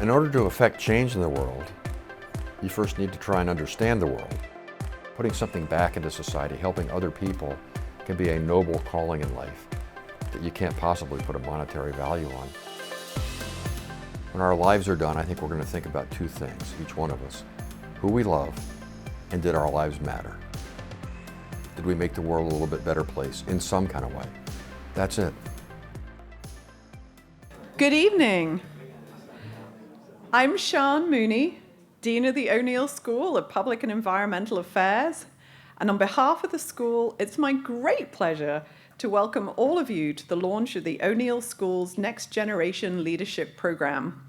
In order to affect change in the world, you first need to try and understand the world. Putting something back into society, helping other people, can be a noble calling in life that you can't possibly put a monetary value on. When our lives are done, I think we're going to think about two things, each one of us: who we love, and did our lives matter? Did we make the world a little bit better place in some kind of way? That's it. Good evening. I'm Sian Mooney, Dean of the O'Neill School of Public and Environmental Affairs, and on behalf of the school, it's my great pleasure to welcome all of you to the launch of the O'Neill School's Next Generation Leadership Program.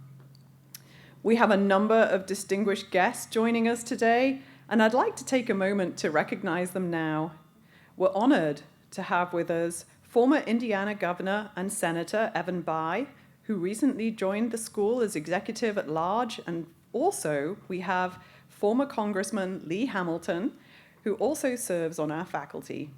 We have a number of distinguished guests joining us today, and I'd like to take a moment to recognize them now. We're honored to have with us former Indiana Governor and Senator Evan Bayh, who recently joined the school as executive at large, and also we have former Congressman Lee Hamilton, who also serves on our faculty.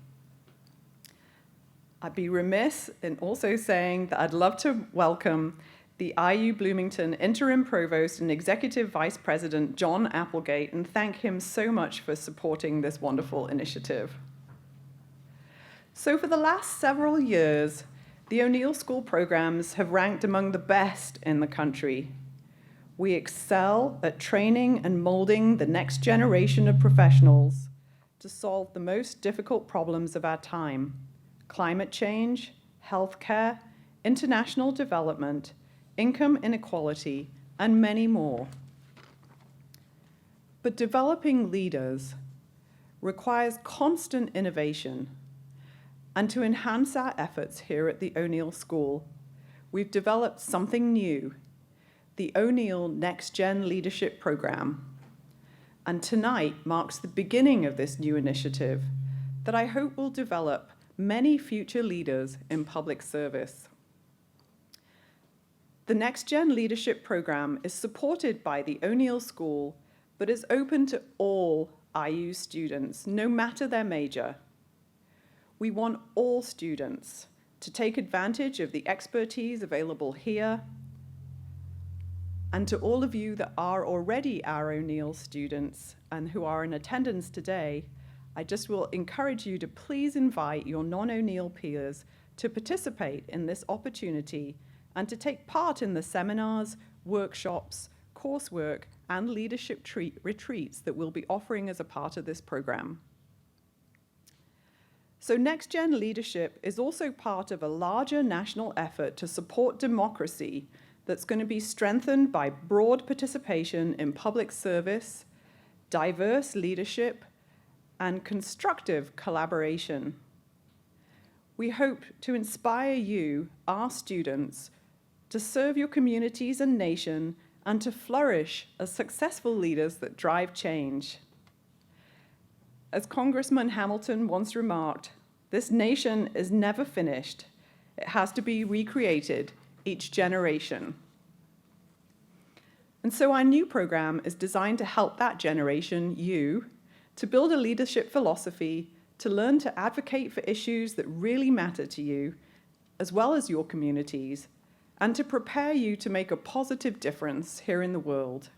I'd be remiss in also saying that I'd love to welcome the IU Bloomington Interim Provost and Executive Vice President John Applegate, and thank him so much for supporting this wonderful initiative. So for the last several years, the O'Neill School programs have ranked among the best in the country. We excel at training and molding the next generation of professionals to solve the most difficult problems of our time: climate change, healthcare, international development, income inequality, and many more. But developing leaders requires constant innovation. And to enhance our efforts here at the O'Neill School, we've developed something new, the O'Neill NextGen Leadership Program. And tonight marks the beginning of this new initiative that I hope will develop many future leaders in public service. The NextGen Leadership Program is supported by the O'Neill School, but is open to all IU students, no matter their major. We want all students to take advantage of the expertise available here. And to all of you that are already our O'Neill students and who are in attendance today, I just will encourage you to please invite your non-O'Neill peers to participate in this opportunity and to take part in the seminars, workshops, coursework, and leadership retreats that we'll be offering as a part of this program. So NextGen Leadership is also part of a larger national effort to support democracy that's going to be strengthened by broad participation in public service, diverse leadership, and constructive collaboration. We hope to inspire you, our students, to serve your communities and nation and to flourish as successful leaders that drive change. As Congressman Hamilton once remarked, this nation is never finished. It has to be recreated each generation. And so our new program is designed to help that generation, you, to build a leadership philosophy, to learn to advocate for issues that really matter to you, as well as your communities, and to prepare you to make a positive difference here in the world.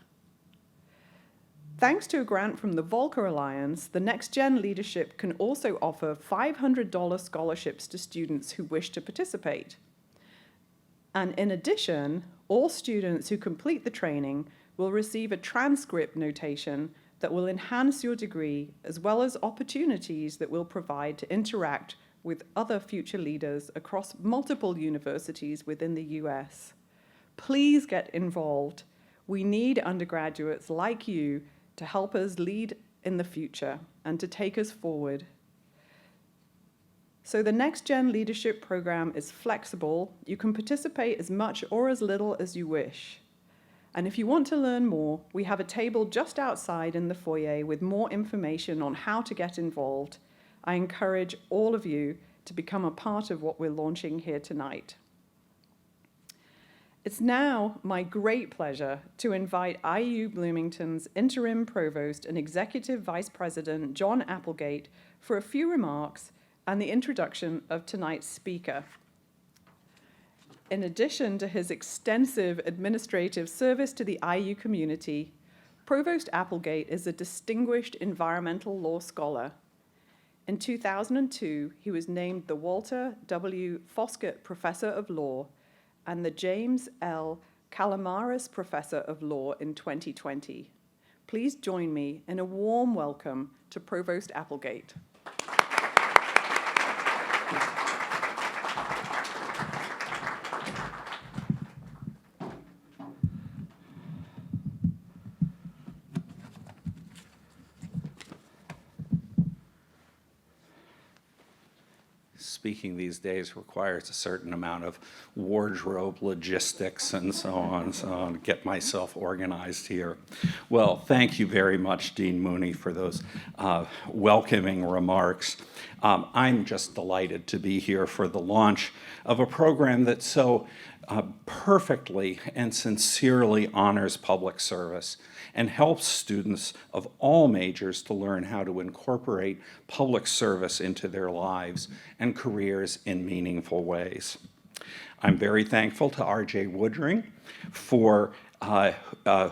Thanks to a grant from the Volcker Alliance, the NextGen Leadership can also offer $500 scholarships to students who wish to participate. And in addition, all students who complete the training will receive a transcript notation that will enhance your degree, as well as opportunities that will provide to interact with other future leaders across multiple universities within the US. Please get involved. We need undergraduates like you to help us lead in the future and to take us forward. So the NextGen Leadership Program is flexible. You can participate as much or as little as you wish. And if you want to learn more, we have a table just outside in the foyer with more information on how to get involved. I encourage all of you to become a part of what we're launching here tonight. It's now my great pleasure to invite IU Bloomington's Interim Provost and Executive Vice President John Applegate for a few remarks and the introduction of tonight's speaker. In addition to his extensive administrative service to the IU community, Provost Applegate is a distinguished environmental law scholar. In 2002, he was named the Walter W. Foskett Professor of Law and the James L. Calamares Professor of Law in 2020. Please join me in a warm welcome to Provost Applegate. Speaking these days requires a certain amount of wardrobe logistics and so on to get myself organized here. Well, thank you very much, Dean Mooney, for those welcoming remarks. I'm just delighted to be here for the launch of a program that so perfectly and sincerely honors public service and helps students of all majors to learn how to incorporate public service into their lives and careers in meaningful ways. I'm very thankful to R.J. Woodring for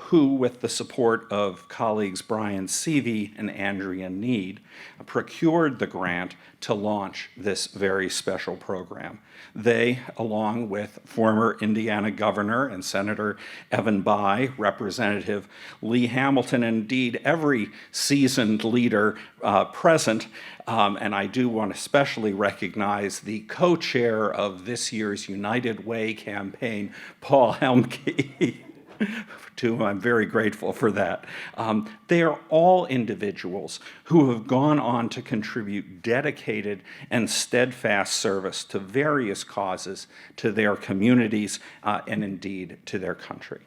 who, with the support of colleagues Brian Seavey and Andrea Need, procured the grant to launch this very special program. They, along with former Indiana Governor and Senator Evan Bayh, Representative Lee Hamilton, and indeed every seasoned leader present, and I do want to especially recognize the co-chair of this year's United Way campaign, Paul Helmke, to whom I'm very grateful for that. They are all individuals who have gone on to contribute dedicated and steadfast service to various causes, to their communities, and indeed to their country.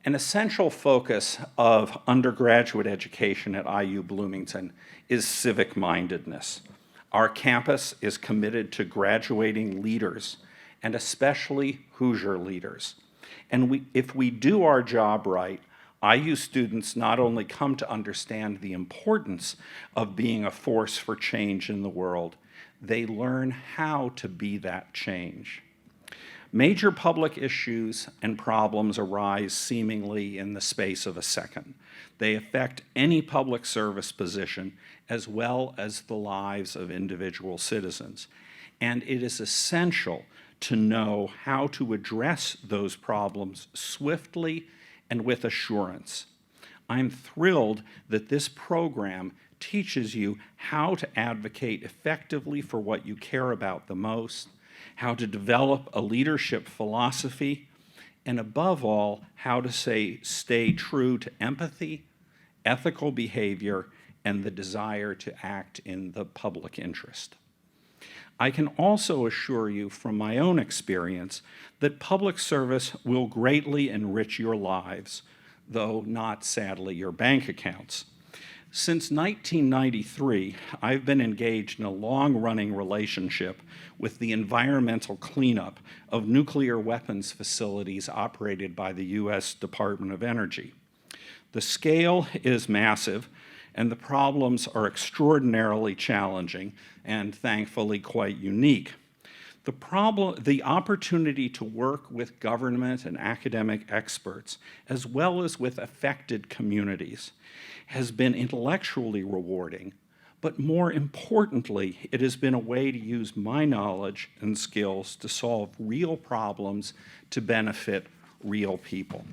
An essential focus of undergraduate education at IU Bloomington is civic-mindedness. Our campus is committed to graduating leaders, and especially Hoosier leaders. And if we do our job right, IU students not only come to understand the importance of being a force for change in the world, they learn how to be that change. Major public issues and problems arise seemingly in the space of a second. They affect any public service position as well as the lives of individual citizens. And it is essential to know how to address those problems swiftly and with assurance. I'm thrilled that this program teaches you how to advocate effectively for what you care about the most, how to develop a leadership philosophy, and above all, how to stay true to empathy, ethical behavior, and the desire to act in the public interest. I can also assure you from my own experience that public service will greatly enrich your lives, though not, sadly, your bank accounts. Since 1993, I've been engaged in a long-running relationship with the environmental cleanup of nuclear weapons facilities operated by the U.S. Department of Energy. The scale is massive, and the problems are extraordinarily challenging and thankfully quite unique. The opportunity to work with government and academic experts, as well as with affected communities, has been intellectually rewarding, but more importantly, it has been a way to use my knowledge and skills to solve real problems to benefit real people.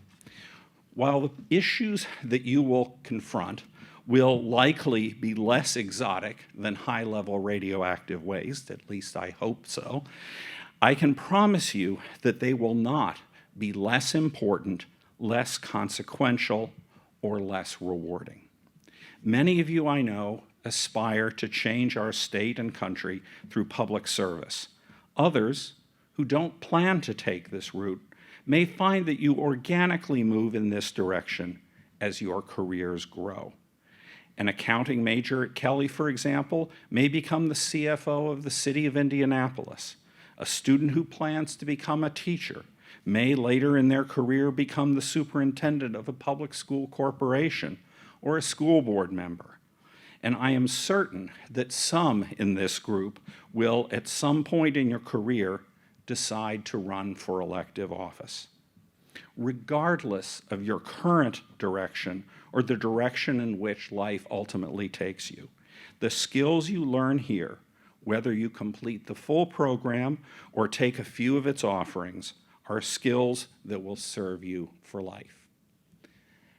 While the issues that you will confront will likely be less exotic than high-level radioactive waste, at least I hope so, I can promise you that they will not be less important, less consequential, or less rewarding. Many of you I know aspire to change our state and country through public service. Others, who don't plan to take this route, may find that you organically move in this direction as your careers grow. An accounting major at Kelly, for example, may become the CFO of the city of Indianapolis. A student who plans to become a teacher may later in their career become the superintendent of a public school corporation or a school board member. And I am certain that some in this group will, at some point in your career, decide to run for elective office. Regardless of your current direction or the direction in which life ultimately takes you, the skills you learn here, whether you complete the full program or take a few of its offerings, are skills that will serve you for life.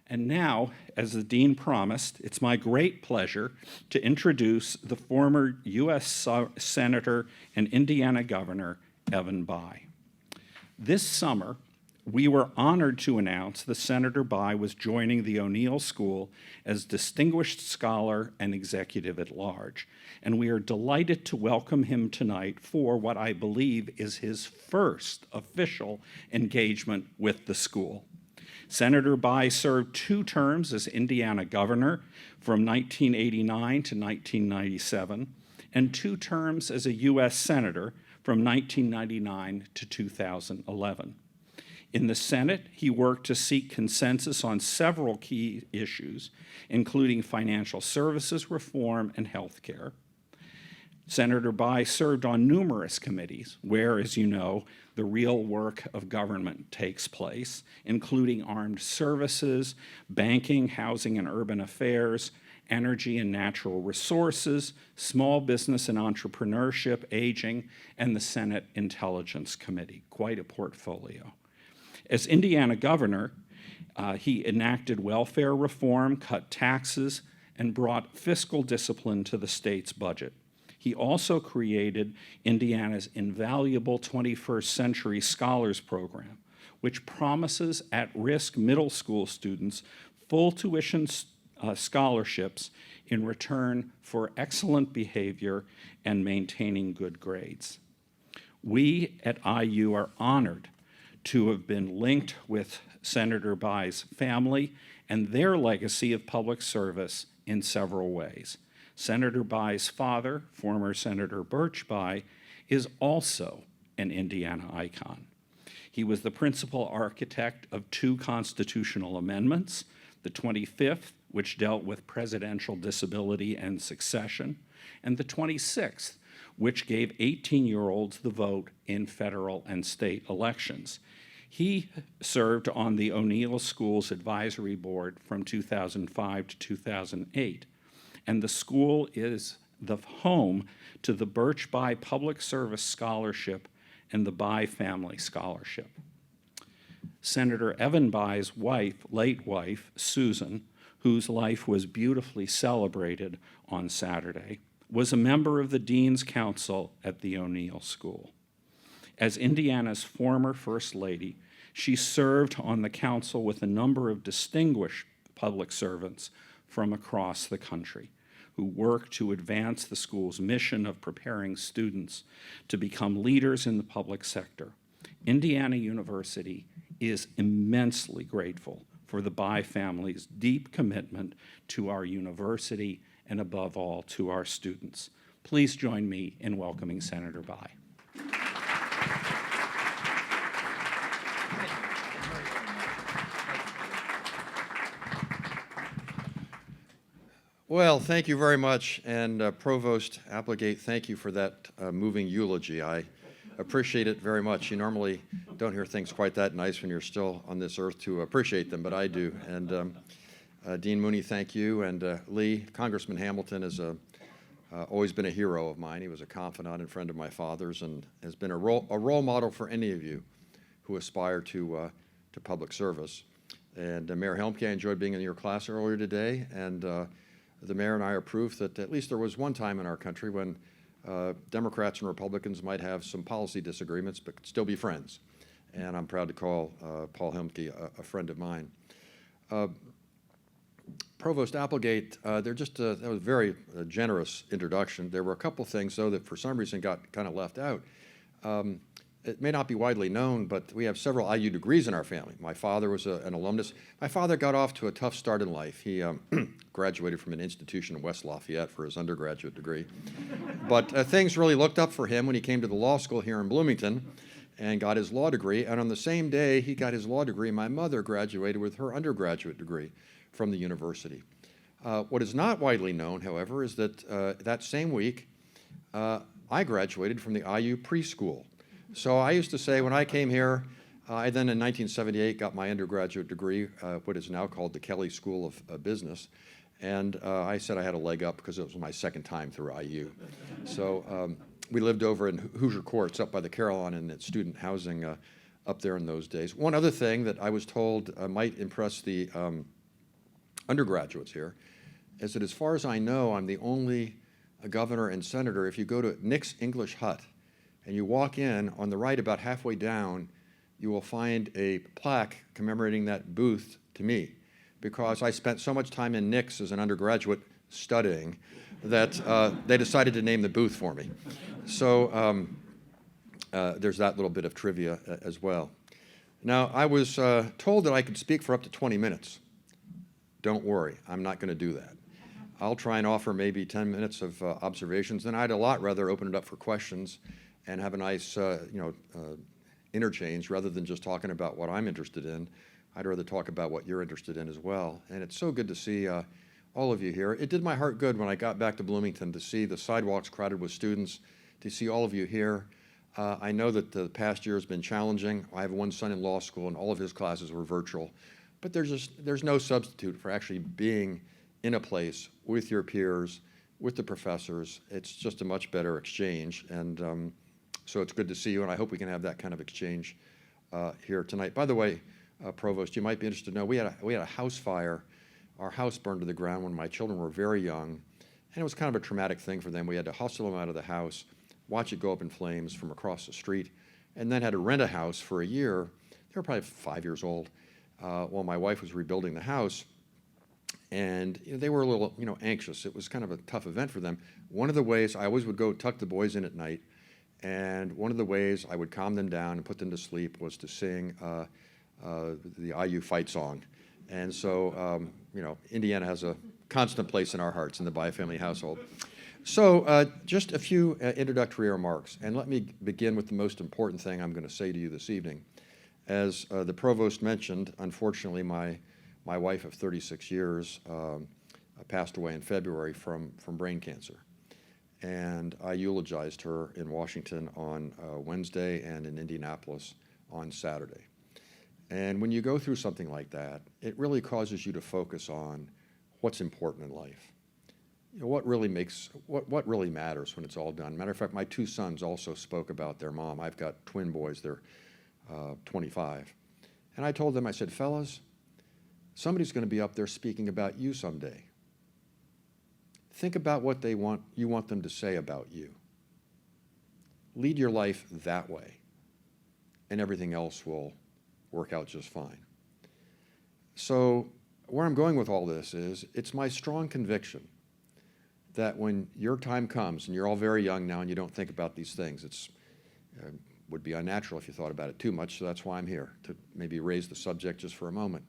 And now, as the Dean promised, it's my great pleasure to introduce the former U.S. Senator and Indiana Governor, Evan Bayh. This summer, we were honored to announce that Senator Bayh was joining the O'Neill School as Distinguished Scholar and Executive at Large, and we are delighted to welcome him tonight for what I believe is his first official engagement with the school. Senator Bayh served 2 terms as Indiana governor from 1989 to 1997, and 2 terms as a U.S. senator from 1999 to 2011. In the Senate, he worked to seek consensus on several key issues, including financial services reform and health care. Senator Bayh served on numerous committees where, as you know, the real work of government takes place, including armed services, banking, housing and urban affairs, energy and natural resources, small business and entrepreneurship, aging, and the Senate Intelligence Committee. Quite a portfolio. As Indiana governor, he enacted welfare reform, cut taxes, and brought fiscal discipline to the state's budget. He also created Indiana's invaluable 21st Century Scholars Program, which promises at-risk middle school students full tuition scholarships in return for excellent behavior and maintaining good grades. We at IU are honored to have been linked with Senator Bayh's family and their legacy of public service in several ways. Senator Bayh's father, former Senator Birch Bayh, is also an Indiana icon. He was the principal architect of 2 constitutional amendments, the 25th, which dealt with presidential disability and succession, and the 26th, which gave 18-year-olds the vote in federal and state elections. He served on the O'Neill School's advisory board from 2005 to 2008, and the school is the home to the Birch Bayh Public Service Scholarship and the Bayh Family Scholarship. Senator Evan Bayh's wife, late wife, Susan, whose life was beautifully celebrated on Saturday, was a member of the Dean's Council at the O'Neill School. As Indiana's former First Lady, she served on the council with a number of distinguished public servants from across the country who worked to advance the school's mission of preparing students to become leaders in the public sector. Indiana University is immensely grateful for the Bayh family's deep commitment to our university and, above all, to our students. Please join me in welcoming Senator Bayh. Well, thank you very much, and Provost Applegate, thank you for that moving eulogy. I appreciate it very much. You normally don't hear things quite that nice when you're still on this earth to appreciate them, but I do. And Dean Mooney, thank you, and Lee, Congressman Hamilton has always been a hero of mine. He was a confidant and friend of my father's, and has been a role model for any of you who aspire to public service. And Mayor Helmke, I enjoyed being in your class earlier today, and the mayor and I are proof that at least there was one time in our country when Democrats and Republicans might have some policy disagreements but could still be friends. And I'm proud to call Paul Helmke a friend of mine. Provost Applegate, that was a very generous introduction. There were a couple things, though, that for some reason got kind of left out. It may not be widely known, but we have several IU degrees in our family. My father was an alumnus. My father got off to a tough start in life. He graduated from an institution in West Lafayette for his undergraduate degree. But things really looked up for him when he came to the law school here in Bloomington and got his law degree. And on the same day he got his law degree, my mother graduated with her undergraduate degree from the university. What is not widely known, however, is that that same week I graduated from the IU preschool. So I used to say when I came here, I then in 1978 got my undergraduate degree, what is now called the Kelley School of Business. And I said I had a leg up because it was my second time through IU. So we lived over in Hoosier Courts up by the Carillon and at student housing up there in those days. One other thing that I was told might impress the undergraduates here is that as far as I know, I'm the only governor and senator. If you go to Nick's English Hut and you walk in, on the right about halfway down, you will find a plaque commemorating that booth to me, because I spent so much time in Nick's as an undergraduate studying that they decided to name the booth for me. So there's that little bit of trivia as well. Now, I was told that I could speak for up to 20 minutes. Don't worry, I'm not going to do that. I'll try and offer maybe 10 minutes of observations, and I'd a lot rather open it up for questions and have a nice interchange rather than just talking about what I'm interested in. I'd rather talk about what you're interested in as well. And it's so good to see all of you here. It did my heart good when I got back to Bloomington to see the sidewalks crowded with students, to see all of you here. I know that the past year has been challenging. I have one son in law school, and all of his classes were virtual. But there's no substitute for actually being in a place with your peers, with the professors. It's just a much better exchange. And so it's good to see you, and I hope we can have that kind of exchange here tonight. By the way, Provost, you might be interested to know we had a house fire. Our house burned to the ground when my children were very young, and it was kind of a traumatic thing for them. We had to hustle them out of the house, watch it go up in flames from across the street, and then had to rent a house for a year. They were probably 5 years old while my wife was rebuilding the house, and they were a little anxious. It was kind of a tough event for them. One of the ways I always would go tuck the boys in at night, and one of the ways I would calm them down and put them to sleep was to sing the IU fight song. And so, Indiana has a constant place in our hearts in the Bayh family household. So just a few introductory remarks, and let me begin with the most important thing I'm going to say to you this evening. As the Provost mentioned, unfortunately, my wife of 36 years passed away in February from brain cancer. And I eulogized her in Washington on Wednesday and in Indianapolis on Saturday. And when you go through something like that, it really causes you to focus on what's important in life. What really matters when it's all done. Matter of fact, my two sons also spoke about their mom. I've got twin boys, they're 25. And I told them, I said, fellas, somebody's going to be up there speaking about you someday. Think about what you want them to say about you. Lead your life that way, and everything else will work out just fine. So where I'm going with all this is, it's my strong conviction that when your time comes, and you're all very young now and you don't think about these things, it's would be unnatural if you thought about it too much, so that's why I'm here, to maybe raise the subject just for a moment.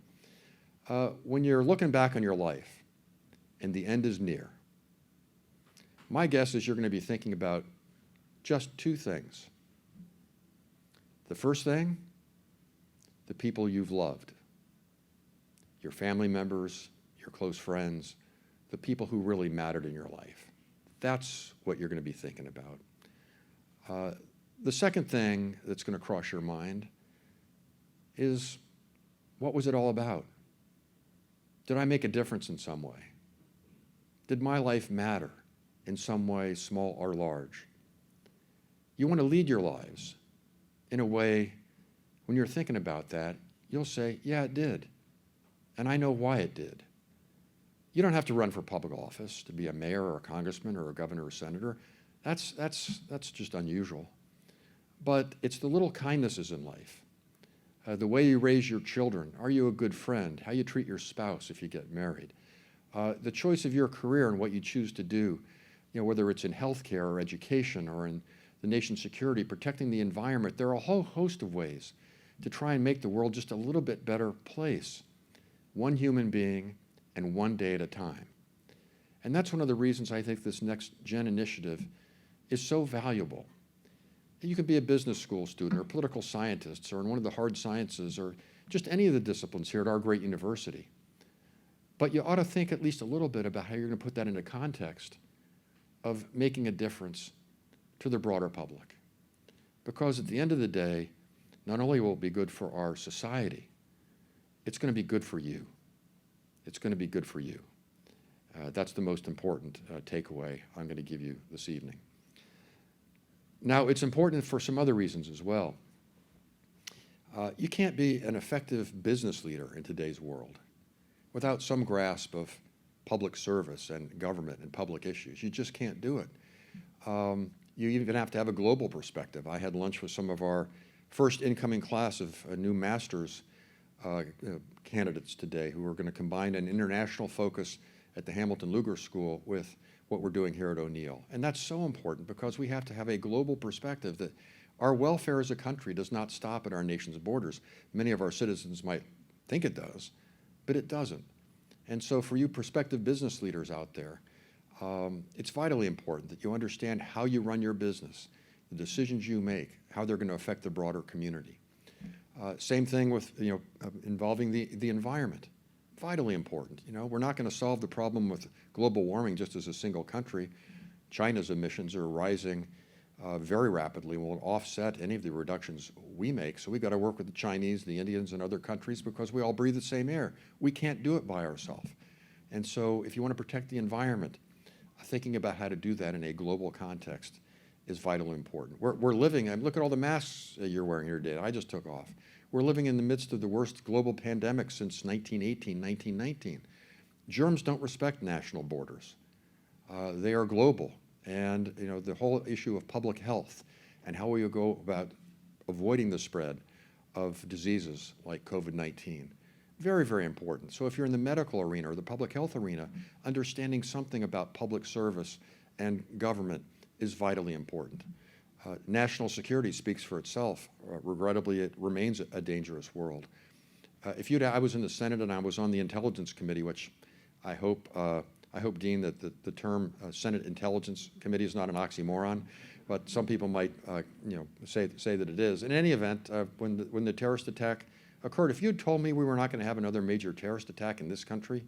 When you're looking back on your life and the end is near, my guess is you're going to be thinking about just two things. The first thing, the people you've loved, your family members, your close friends, the people who really mattered in your life. That's what you're going to be thinking about. The second thing that's going to cross your mind is, what was it all about? Did I make a difference in some way? Did my life matter in some way, small or large? You want to lead your lives in a way, when you're thinking about that, you'll say, yeah, it did. And I know why it did. You don't have to run for public office to be a mayor or a congressman or a governor or senator. That's just unusual. But it's the little kindnesses in life. The way you raise your children. Are you a good friend? How you treat your spouse if you get married. The choice of your career and what you choose to do, whether it's in healthcare or education or in the nation's security, protecting the environment. There are a whole host of ways to try and make the world just a little bit better place. One human being and one day at a time. And that's one of the reasons I think this NextGen initiative is so valuable. You can be a business school student or political scientist or in one of the hard sciences or just any of the disciplines here at our great university. But you ought to think at least a little bit about how you're going to put that into context of making a difference to the broader public. Because at the end of the day, not only will it be good for our society, it's going to be good for you. It's going to be good for you. That's the most important takeaway I'm going to give you this evening. Now, it's important for some other reasons as well. You can't be an effective business leader in today's world without some grasp of public service and government and public issues. You just can't do it. You even have to have a global perspective. I had lunch with some of our first incoming class of new master's candidates today who are going to combine an international focus at the Hamilton Lugar School with what we're doing here at O'Neill. And that's so important because we have to have a global perspective that our welfare as a country does not stop at our nation's borders. Many of our citizens might think it does, but it doesn't. And so for you prospective business leaders out there, it's vitally important that you understand how you run your business, the decisions you make, how they're going to affect the broader community. Same thing with involving the environment. Vitally important. We're not going to solve the problem with global warming just as a single country. China's emissions are rising very rapidly, won't offset any of the reductions we make. So we've got to work with the Chinese, the Indians, and other countries because we all breathe the same air. We can't do it by ourselves. And so if you want to protect the environment, thinking about how to do that in a global context is vitally important. We're living, and look at all the masks you're wearing here today. I just took off. We're living in the midst of the worst global pandemic since 1918, 1919. Germs don't respect national borders. They are global. And the whole issue of public health and how we go about avoiding the spread of diseases like COVID-19, very, very important. So if you're in the medical arena or the public health arena, understanding something about public service and government is vitally important. National security speaks for itself. Regrettably, it remains a dangerous world. I was in the Senate and I was on the Intelligence Committee, which I hope, Dean, that the term Senate Intelligence Committee is not an oxymoron, but some people might, say that it is. In any event, when the terrorist attack occurred, if you had told me we were not going to have another major terrorist attack in this country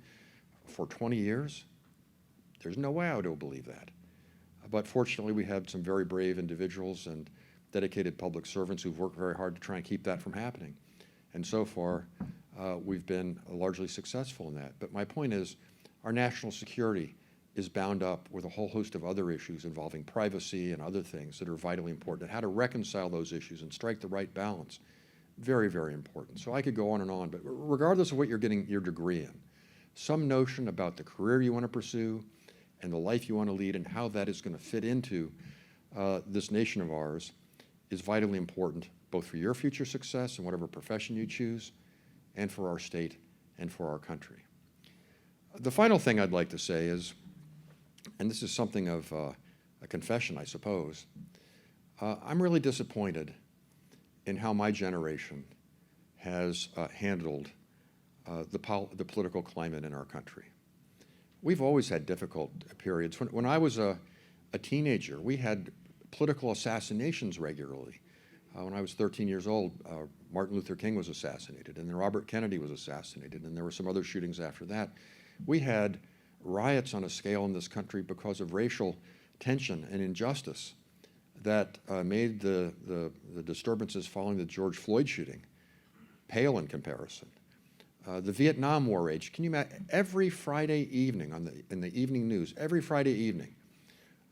for 20 years, there's no way I would believe that. But fortunately, we have some very brave individuals and dedicated public servants who've worked very hard to try and keep that from happening. And so far, we've been largely successful in that. But my point is, our national security is bound up with a whole host of other issues involving privacy and other things that are vitally important, and how to reconcile those issues and strike the right balance. Very, very important. So I could go on, but regardless of what you're getting your degree in, some notion about the career you want to pursue and the life you want to lead and how that is going to fit into this nation of ours is vitally important, both for your future success in whatever profession you choose, and for our state and for our country. The final thing I'd like to say is, and this is something of a confession, I suppose, I'm really disappointed in how my generation has handled the political climate in our country. We've always had difficult periods. When I was a teenager, we had political assassinations regularly. When I was 13 years old, Martin Luther King was assassinated, and then Robert Kennedy was assassinated, and there were some other shootings after that. We had riots on a scale in this country because of racial tension and injustice that made the disturbances following the George Floyd shooting pale in comparison. The Vietnam War rage. Can you imagine? Every Friday evening in the evening news, every Friday evening,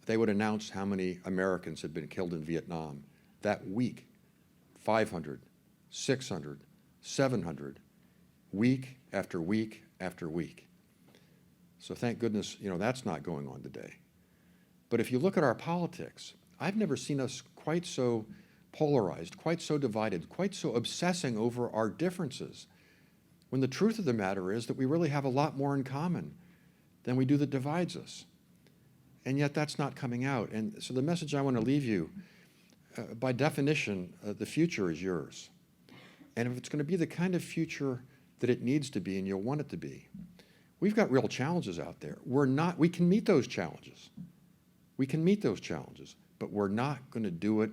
they would announce how many Americans had been killed in Vietnam that week. 500, 600, 700, week after week after week. So thank goodness, that's not going on today. But if you look at our politics, I've never seen us quite so polarized, quite so divided, quite so obsessing over our differences, when the truth of the matter is that we really have a lot more in common than we do that divides us. And yet that's not coming out. And so the message I want to leave you, by definition, the future is yours. And if it's going to be the kind of future that it needs to be and you'll want it to be, we've got real challenges out there. We can meet those challenges. We can meet those challenges, but we're not going to do it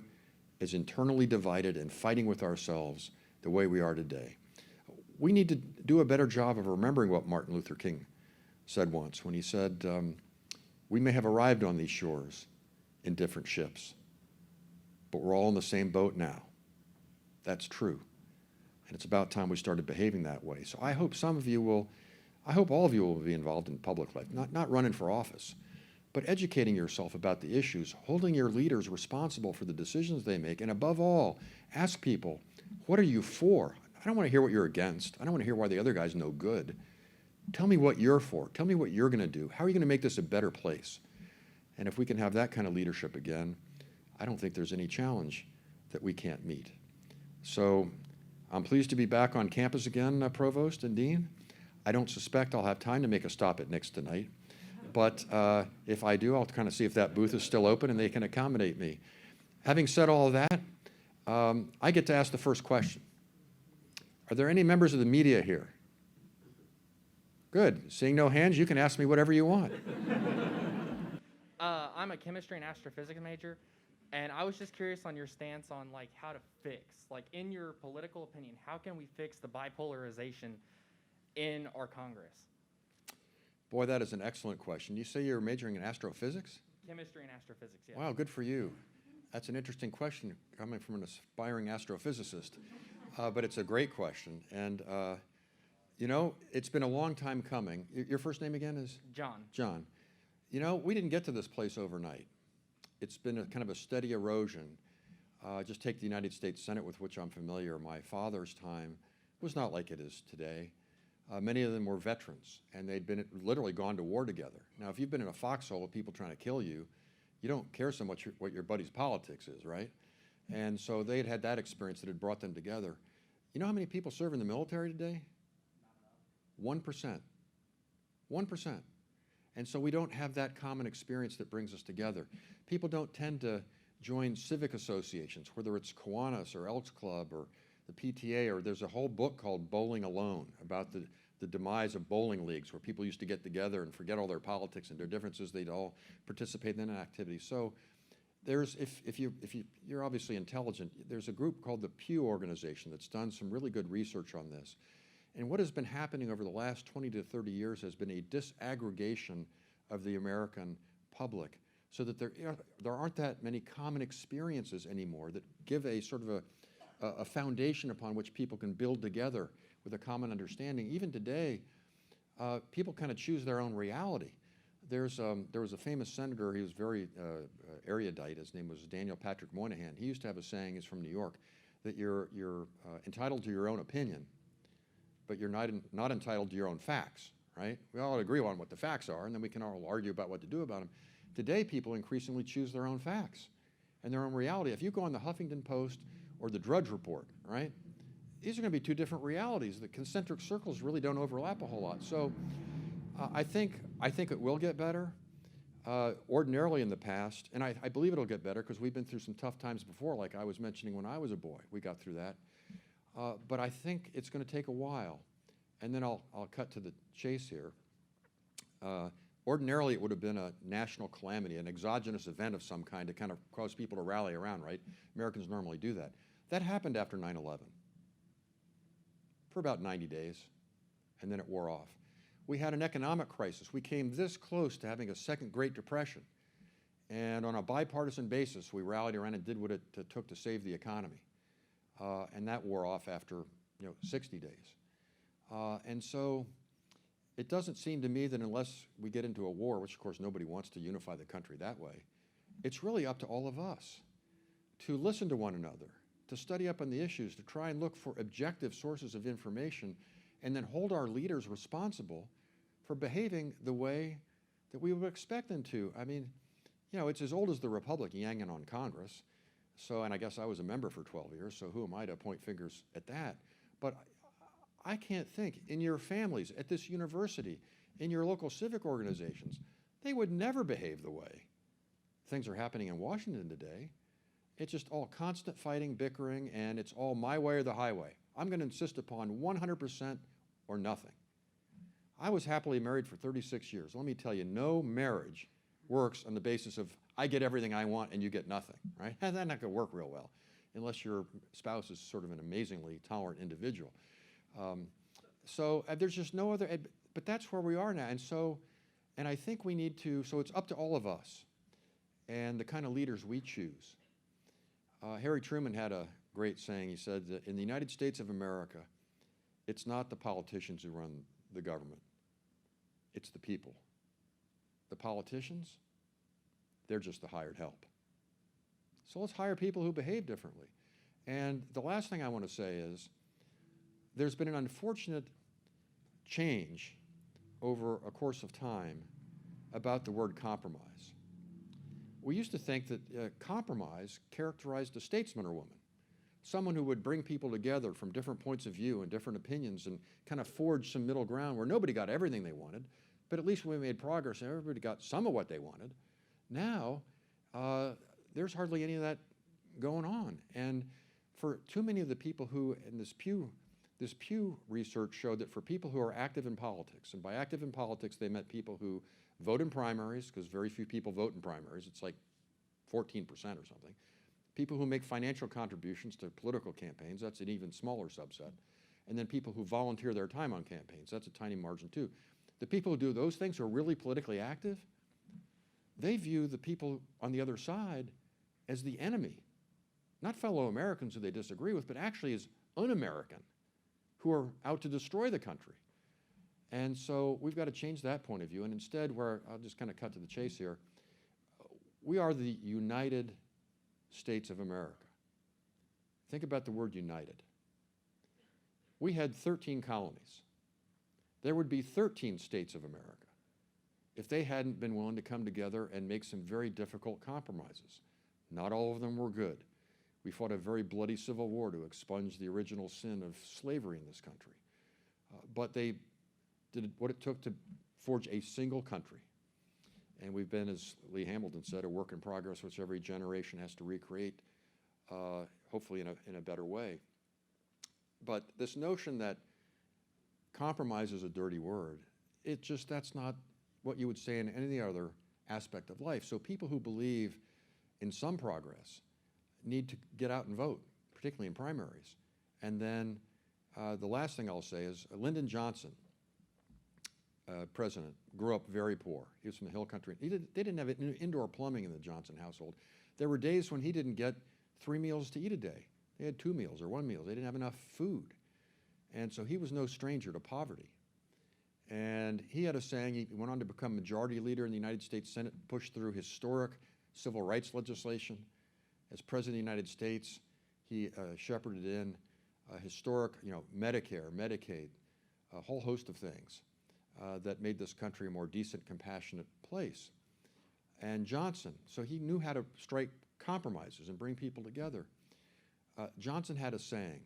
as internally divided and fighting with ourselves the way we are today. We need to do a better job of remembering what Martin Luther King said once when he said, we may have arrived on these shores in different ships, but we're all in the same boat now. That's true. And it's about time we started behaving that way. So I hope I hope all of you will be involved in public life, not running for office, but educating yourself about the issues, holding your leaders responsible for the decisions they make, and above all, ask people, what are you for? I don't want to hear what you're against. I don't want to hear why the other guy's no good. Tell me what you're for. Tell me what you're going to do. How are you going to make this a better place? And if we can have that kind of leadership again, I don't think there's any challenge that we can't meet. So I'm pleased to be back on campus again, Provost and Dean. I don't suspect I'll have time to make a stop at Nick's tonight, but if I do, I'll kind of see if that booth is still open and they can accommodate me. Having said all of that, I get to ask the first question. Are there any members of the media here? Good. Seeing no hands, you can ask me whatever you want. I'm a chemistry and astrophysics major, and I was just curious on your stance on like how to fix, like in your political opinion, how can we fix the bipolarization in our Congress? Boy, that is an excellent question. You say you're majoring in astrophysics? Chemistry and astrophysics, yes. Wow, good for you. That's an interesting question coming from an aspiring astrophysicist, but it's a great question. And you know, it's been a long time coming. Your first name again is? John. John. You know, we didn't get to this place overnight. It's been a kind of a steady erosion. Just take the United States Senate, with which I'm familiar. My father's time was not like it is today. Many of them were veterans, and they'd been literally gone to war together. Now, if you've been in a foxhole with people trying to kill you, you don't care so much what your buddy's politics is, right? And so they'd had that experience that had brought them together. You know how many people serve in the military today? 1%. 1%. And so we don't have that common experience that brings us together. People don't tend to join civic associations, whether it's Kiwanis or Elks Club or the PTA, or there's a whole book called Bowling Alone about the demise of bowling leagues, where people used to get together and forget all their politics and their differences. They'd all participate in an activity. So there's, if you're obviously intelligent, there's a group called the Pew Organization that's done some really good research on this. And what has been happening over the last 20 to 30 years has been a disaggregation of the American public, so that there aren't that many common experiences anymore that give a sort of a foundation upon which people can build together with a common understanding. Even today, people kind of choose their own reality. There was a famous senator, he was very erudite, his name was Daniel Patrick Moynihan. He used to have a saying, he's from New York, that you're entitled to your own opinion, but you're not entitled to your own facts, right? We all agree on what the facts are, and then we can all argue about what to do about them. Today, people increasingly choose their own facts and their own reality. If you go on the Huffington Post or the Drudge Report, right, these are going to be two different realities. The concentric circles really don't overlap a whole lot. So I think it will get better. Ordinarily in the past, and I believe it'll get better because we've been through some tough times before, like I was mentioning when I was a boy. We got through that. But I think it's going to take a while. And then I'll cut to the chase here. Ordinarily, it would have been a national calamity, an exogenous event of some kind to kind of cause people to rally around, right? Americans normally do that. That happened after 9/11 for about 90 days, and then it wore off. We had an economic crisis. We came this close to having a second Great Depression. And on a bipartisan basis, we rallied around and did what it took to save the economy. And that wore off after 60 days. And so it doesn't seem to me that unless we get into a war, which of course nobody wants to unify the country that way, it's really up to all of us to listen to one another, to study up on the issues, to try and look for objective sources of information, and then hold our leaders responsible for behaving the way that we would expect them to. I mean, it's as old as the Republic yanging on Congress. So, and I guess I was a member for 12 years, so who am I to point fingers at that? But I can't think, in your families, at this university, in your local civic organizations, they would never behave the way things are happening in Washington today. It's just all constant fighting, bickering, and it's all my way or the highway. I'm going to insist upon 100% or nothing. I was happily married for 36 years. Let me tell you, no marriage works on the basis of I get everything I want and you get nothing, right? That's not going to work real well unless your spouse is sort of an amazingly tolerant individual. So there's just no other, but that's where we are now. And I think we need to, so it's up to all of us and the kind of leaders we choose Harry Truman had a great saying. He said that in the United States of America, it's not the politicians who run the government, it's the people. The politicians, they're just the hired help. So let's hire people who behave differently. And the last thing I want to say is, there's been an unfortunate change over a course of time about the word compromise. We used to think that compromise characterized a statesman or woman, someone who would bring people together from different points of view and different opinions and kind of forge some middle ground where nobody got everything they wanted, but at least we made progress and everybody got some of what they wanted. Now, there's hardly any of that going on. And for too many of the people who, in this Pew research showed that for people who are active in politics, and by active in politics they meant people who vote in primaries, because very few people vote in primaries, it's like 14% or something. People who make financial contributions to political campaigns, that's an even smaller subset. And then people who volunteer their time on campaigns, that's a tiny margin too. The people who do those things who are really politically active, they view the people on the other side as the enemy. Not fellow Americans who they disagree with, but actually as un-American, who are out to destroy the country. And so we've got to change that point of view. And instead, I'll just kind of cut to the chase here, we are the United States of America. Think about the word united. We had 13 colonies. There would be 13 states of America if they hadn't been willing to come together and make some very difficult compromises. Not all of them were good. We fought a very bloody civil war to expunge the original sin of slavery in this country. But they did what it took to forge a single country. And we've been, as Lee Hamilton said, a work in progress which every generation has to recreate, hopefully in a better way. But this notion that compromise is a dirty word, that's not what you would say in any other aspect of life. So people who believe in some progress need to get out and vote, particularly in primaries. And then the last thing I'll say is Lyndon Johnson, president, grew up very poor. He was from the hill country. They didn't have indoor plumbing in the Johnson household. There were days when he didn't get 3 meals to eat a day. They had 2 meals or 1 meal. They didn't have enough food. And so he was no stranger to poverty. And he had a saying. He went on to become majority leader in the United States Senate, pushed through historic civil rights legislation. As President of the United States, he shepherded in historic, Medicare, Medicaid, a whole host of things that made this country a more decent, compassionate place. And Johnson, so he knew how to strike compromises and bring people together. Johnson had a saying,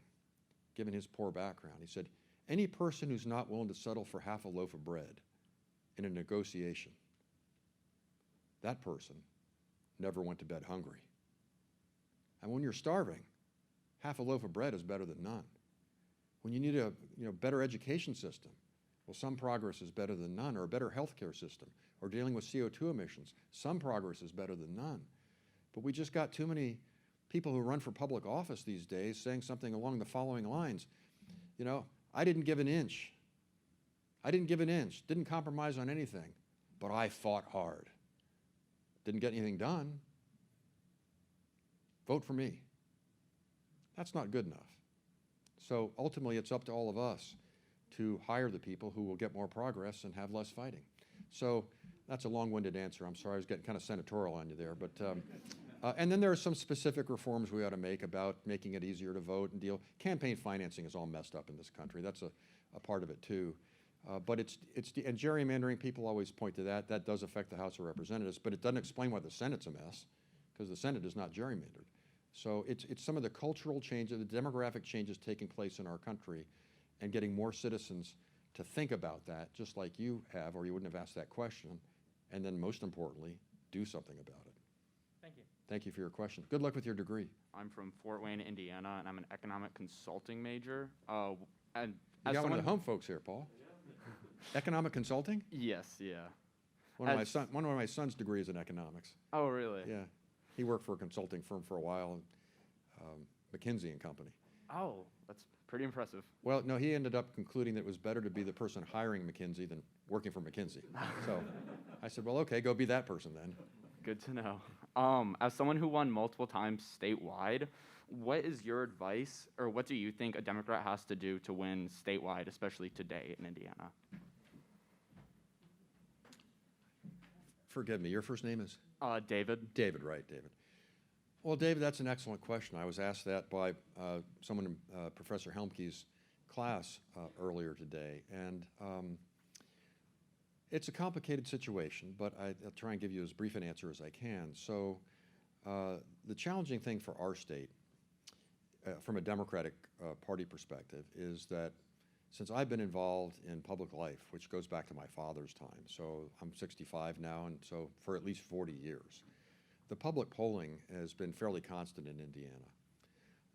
given his poor background. He said, any person who's not willing to settle for half a loaf of bread in a negotiation, that person never went to bed hungry. And when you're starving, half a loaf of bread is better than none. When you need a better education system, well, some progress is better than none, or a better healthcare system, or dealing with CO2 emissions, some progress is better than none. But we just got too many people who run for public office these days saying something along the following lines. I didn't give an inch. I didn't give an inch, didn't compromise on anything, but I fought hard. Didn't get anything done. Vote for me. That's not good enough. So ultimately, it's up to all of us to hire the people who will get more progress and have less fighting. So that's a long-winded answer. I'm sorry, I was getting kind of senatorial on you there. But and then there are some specific reforms we ought to make about making it easier to vote and deal. Campaign financing is all messed up in this country. That's a part of it too. But and gerrymandering, people always point to that. That does affect the House of Representatives, but it doesn't explain why the Senate's a mess, because the Senate is not gerrymandered. So it's some of the cultural changes, the demographic changes taking place in our country, and getting more citizens to think about that, just like you have, or you wouldn't have asked that question, and then most importantly, do something about it. Thank you. Thank you for your question. Good luck with your degree. I'm from Fort Wayne, Indiana, and I'm an economic consulting major. And You got one of the home folks here, Paul. Economic consulting? Yes, yeah. One of my son's degree is in economics. Oh, really? Yeah. He worked for a consulting firm for a while, McKinsey and Company. Oh, that's pretty impressive. Well, no, he ended up concluding that it was better to be the person hiring McKinsey than working for McKinsey. So I said, well, okay, go be that person then. Good to know. As someone who won multiple times statewide, what is your advice, or what do you think a Democrat has to do to win statewide, especially today in Indiana? Forgive me, your first name is? David. David, right, David. Well, David, that's an excellent question. I was asked that by someone in Professor Helmke's class earlier today, and it's a complicated situation, but I'll try and give you as brief an answer as I can. So the challenging thing for our state, from a Democratic Party perspective, is that since I've been involved in public life, which goes back to my father's time, so I'm 65 now, and so for at least 40 years, the public polling has been fairly constant in Indiana.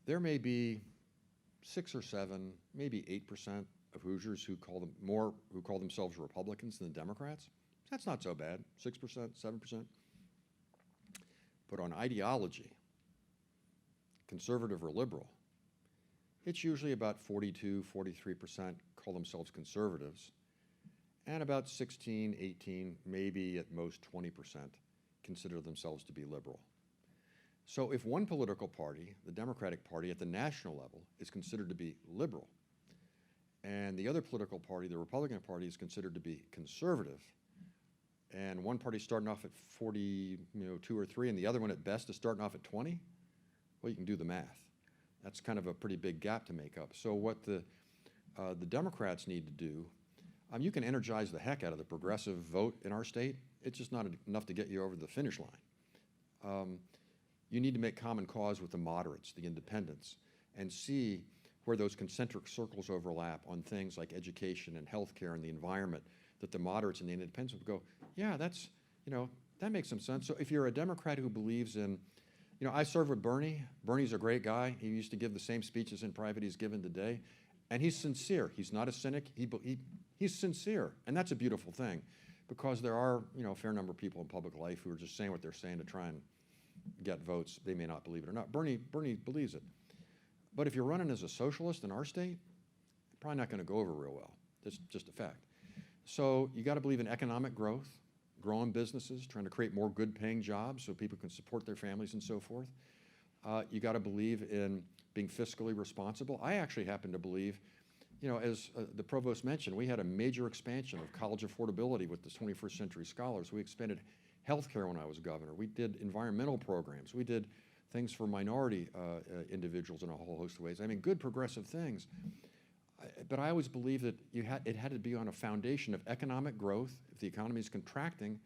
There may be 6 or 7, maybe 8% of Hoosiers who call themselves Republicans than Democrats. That's not so bad, 6%, 7%. But on ideology, conservative or liberal, it's usually about 42, 43% call themselves conservatives, and about 16, 18, maybe at most 20% consider themselves to be liberal. So if one political party, the Democratic Party at the national level, is considered to be liberal, and the other political party, the Republican Party, is considered to be conservative, and one party starting off at 42 or 3, and the other one at best is starting off at 20, well, you can do the math. That's kind of a pretty big gap to make up. So what the Democrats need to do, you can energize the heck out of the progressive vote in our state. It's just not enough to get you over the finish line. You need to make common cause with the moderates, the independents, and see where those concentric circles overlap on things like education and healthcare and the environment, that the moderates and the independents would go, yeah, that's, that makes some sense. So if you're a Democrat who believes in, I served with Bernie. Bernie's a great guy. He used to give the same speeches in private he's given today. And he's sincere. He's not a cynic. He's sincere. And that's a beautiful thing, because there are, a fair number of people in public life who are just saying what they're saying to try and get votes. They may not believe it or not. Bernie believes it. But if you're running as a socialist in our state, probably not going to go over real well. That's just a fact. So you got to believe in economic growth, growing businesses, trying to create more good-paying jobs so people can support their families and so forth. You got to believe in being fiscally responsible. I actually happen to believe, as the Provost mentioned, we had a major expansion of college affordability with the 21st Century Scholars. We expanded healthcare when I was governor. We did environmental programs. We did things for minority individuals in a whole host of ways. I mean, good progressive things. But I always believed that it had to be on a foundation of economic growth. If the economy is contracting,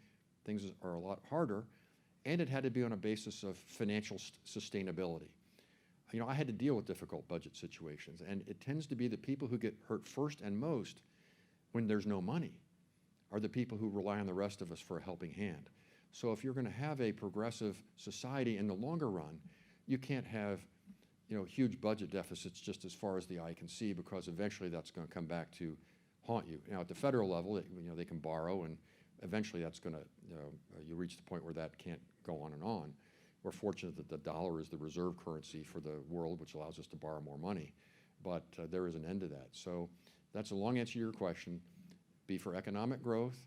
things are a lot harder. And it had to be on a basis of financial sustainability. I had to deal with difficult budget situations, and it tends to be the people who get hurt first and most when there's no money are the people who rely on the rest of us for a helping hand. So if you're going to have a progressive society in the longer run, you can't have huge budget deficits just as far as the eye can see, because eventually that's going to come back to haunt you. Now, at the federal level, they can borrow, and eventually that's going to, you reach the point where that can't go on and on. We're fortunate that the dollar is the reserve currency for the world, which allows us to borrow more money, but there is an end to that. So that's a long answer to your question. Be for economic growth,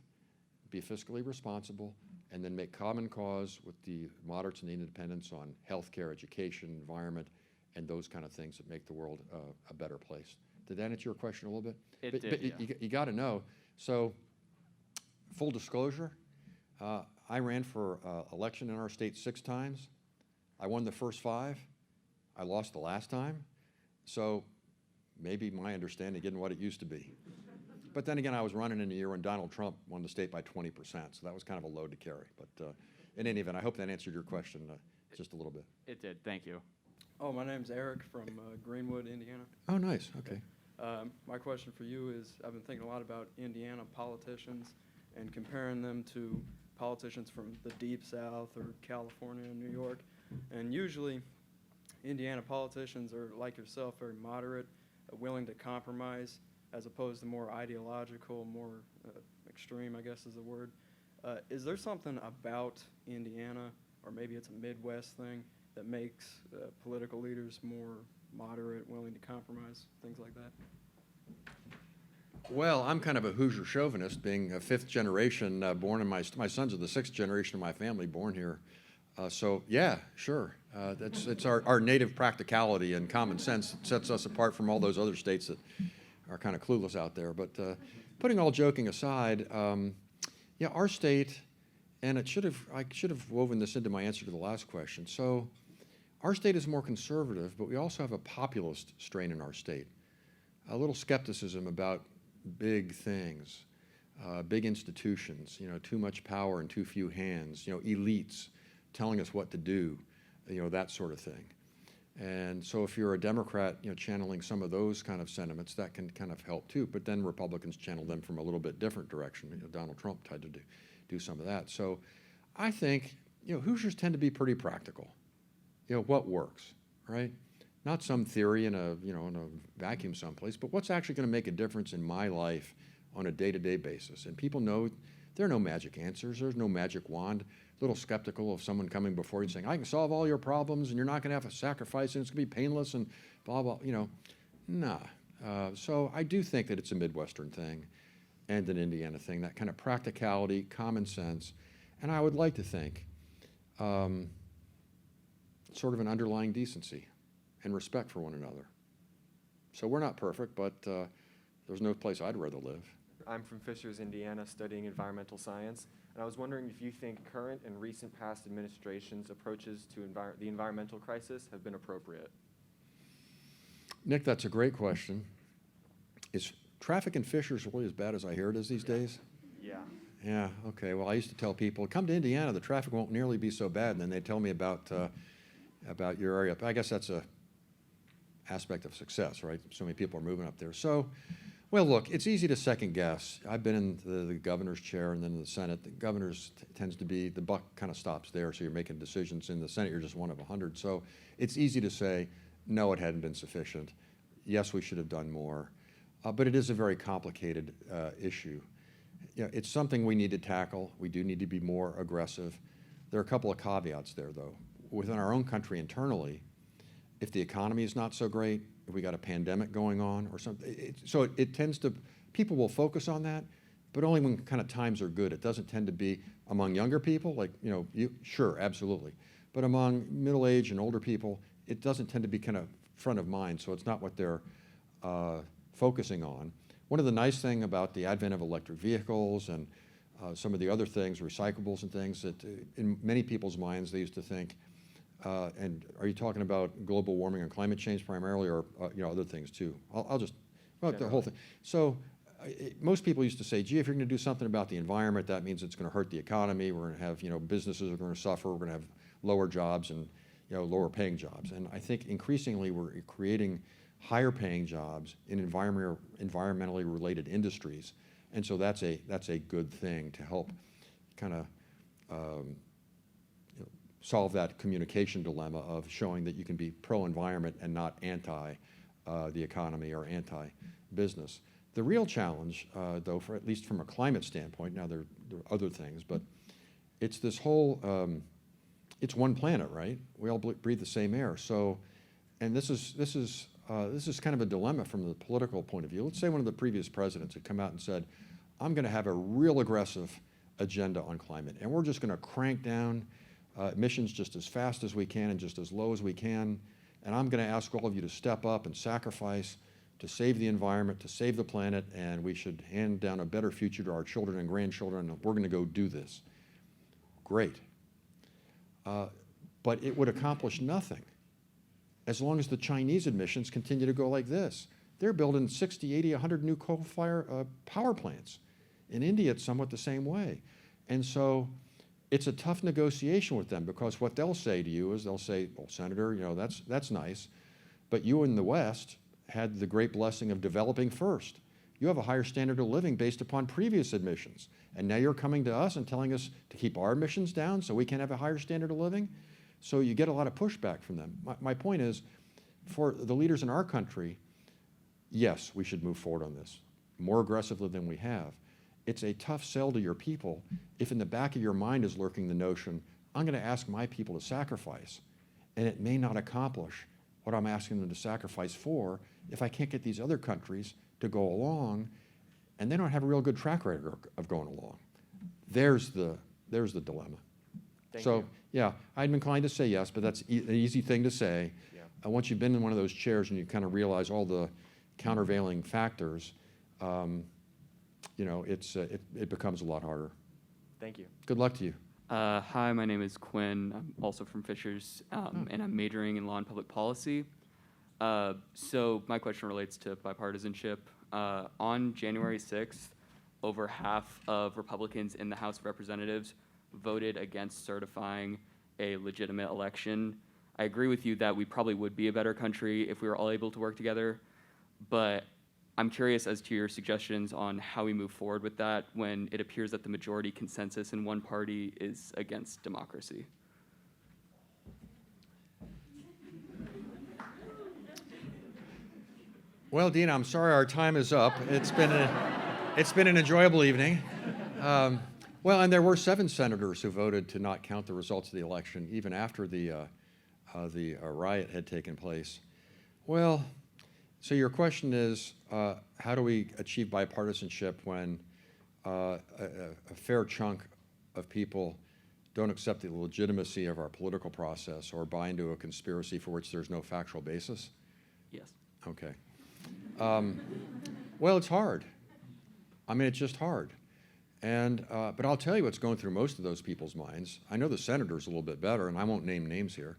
be fiscally responsible, and then make common cause with the moderates and the independents on healthcare, education, environment, and those kind of things that make the world a better place. Did that answer your question a little bit? It did, yeah. You got to know. So, full disclosure, I ran for election in our state 6 times. I won the first 5. I lost the last time. So, maybe my understanding isn't what it used to be. But then again, I was running in a year when Donald Trump won the state by 20%, so that was kind of a load to carry. But in any event, I hope that answered your question just a little bit. It did. Thank you. Oh, my name's Eric from Greenwood, Indiana. Oh, nice. Okay. My question for you is, I've been thinking a lot about Indiana politicians and comparing them to politicians from the Deep South or California and New York. And usually, Indiana politicians are, like yourself, very moderate, willing to compromise, as opposed to more ideological, more extreme, I guess is the word. Is there something about Indiana, or maybe it's a Midwest thing, that makes political leaders more moderate, willing to compromise, things like that? Well, I'm kind of a Hoosier chauvinist, being a 5th generation born in my sons are the 6th generation of my family born here. So yeah, sure. It's our native practicality and common sense that sets us apart from all those other states that are kind of clueless out there. But putting all joking aside, yeah, our state, and I should have woven this into my answer to the last question. So our state is more conservative, but we also have a populist strain in our state. A little skepticism about big things, big institutions, too much power in too few hands, elites telling us what to do, that sort of thing. And so if you're a Democrat, channeling some of those kind of sentiments, that can kind of help too. But then Republicans channel them from a little bit different direction. Donald Trump tried to do some of that. So I think, Hoosiers tend to be pretty practical. What works, right? Not some theory in a vacuum someplace, but what's actually going to make a difference in my life on a day-to-day basis. And people know there are no magic answers. There's no magic wand. A little skeptical of someone coming before you and saying, I can solve all your problems and you're not going to have to sacrifice and it's going to be painless and blah, blah, Nah. So I do think that it's a Midwestern thing and an Indiana thing, that kind of practicality, common sense, and I would like to think sort of an underlying decency and respect for one another. So we're not perfect, but there's no place I'd rather live. I'm from Fishers, Indiana, studying environmental science, and I was wondering if you think current and recent past administrations' approaches to the environmental crisis have been appropriate. Nick, that's a great question. Is traffic in Fishers really as bad as I hear it is these days? Yeah. Yeah, okay. Well, I used to tell people, come to Indiana, the traffic won't nearly be so bad, and then they tell me about your area. I guess that's a aspect of success, right? So many people are moving up there. So, well, look, it's easy to second guess. I've been in the governor's chair and then in the Senate. The governor's tends to be, the buck kind of stops there, so you're making decisions. In the Senate, you're just one of 100. So it's easy to say, no, it hadn't been sufficient. Yes, we should have done more. But it is a very complicated issue. It's something we need to tackle. We do need to be more aggressive. There are a couple of caveats there, though. Within our own country internally, if the economy is not so great, if we got a pandemic going on or something, it tends to, people will focus on that, but only when kind of times are good. It doesn't tend to be among younger people, like, sure, absolutely. But among middle-aged and older people, it doesn't tend to be kind of front of mind, so it's not what they're focusing on. One of the nice things about the advent of electric vehicles and some of the other things, recyclables and things, that in many people's minds they used to think, and are you talking about global warming and climate change primarily, or other things too? I'll just, well, the whole thing. So most people used to say, gee, if you're going to do something about the environment, that means it's going to hurt the economy. We're going to have, businesses are going to suffer. We're going to have lower jobs and, lower paying jobs. And I think increasingly we're creating higher paying jobs in environmentally related industries. And so that's a good thing to help kind of solve that communication dilemma of showing that you can be pro-environment and not anti the economy or anti-business. The real challenge, though, at least from a climate standpoint, now there are other things, but it's this whole, it's one planet, right? We all breathe the same air. So, and this is kind of a dilemma from the political point of view. Let's say one of the previous presidents had come out and said, I'm going to have a real aggressive agenda on climate, and we're just going to crank down emissions just as fast as we can and just as low as we can, and I'm going to ask all of you to step up and sacrifice to save the environment, to save the planet, and we should hand down a better future to our children and grandchildren, and we're going to go do this. Great. But it would accomplish nothing as long as the Chinese emissions continue to go like this. They're building 60, 80, 100 new coal-fired power plants. In India, it's somewhat the same way. And so it's a tough negotiation with them, because what they'll say to you is they'll say, well, Senator, that's nice, but you in the West had the great blessing of developing first. You have a higher standard of living based upon previous emissions. And now you're coming to us and telling us to keep our emissions down so we can have a higher standard of living? So you get a lot of pushback from them. My point is, for the leaders in our country, yes, we should move forward on this more aggressively than we have. It's a tough sell to your people if in the back of your mind is lurking the notion, I'm going to ask my people to sacrifice, and it may not accomplish what I'm asking them to sacrifice for if I can't get these other countries to go along, and they don't have a real good track record of going along. There's the dilemma. Thank So, you. yeah, I'd be inclined to say yes, but that's an easy thing to say. Yeah. Once you've been in one of those chairs and you kind of realize all the countervailing factors, it becomes a lot harder. Thank you. Good luck to you. Hi, my name is Quinn. I'm also from Fishers, and I'm majoring in law and public policy. So my question relates to bipartisanship. On January 6th, over half of Republicans in the House of Representatives voted against certifying a legitimate election. I agree with you that we probably would be a better country if we were all able to work together, but I'm curious as to your suggestions on how we move forward with that when it appears that the majority consensus in one party is against democracy. Well, Dean, I'm sorry our time is up. It's been an enjoyable evening. Well, and there were 7 senators who voted to not count the results of the election, even after the riot had taken place. Well, so your question is, how do we achieve bipartisanship when a fair chunk of people don't accept the legitimacy of our political process or buy into a conspiracy for which there's no factual basis? Yes. Okay. Well, it's hard. I mean, it's just hard. And, but I'll tell you what's going through most of those people's minds. I know the senators a little bit better, and I won't name names here,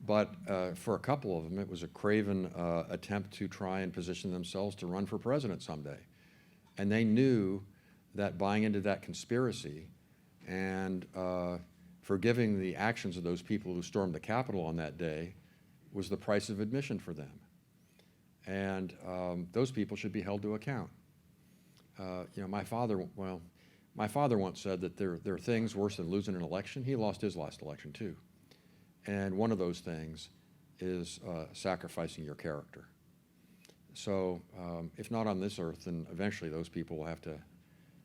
but for a couple of them, it was a craven attempt to try and position themselves to run for president someday. And they knew that buying into that conspiracy and forgiving the actions of those people who stormed the Capitol on that day was the price of admission for them. And those people should be held to account. My father once said that there are things worse than losing an election. He lost his last election too. And one of those things is sacrificing your character. So if not on this earth, then eventually those people will have to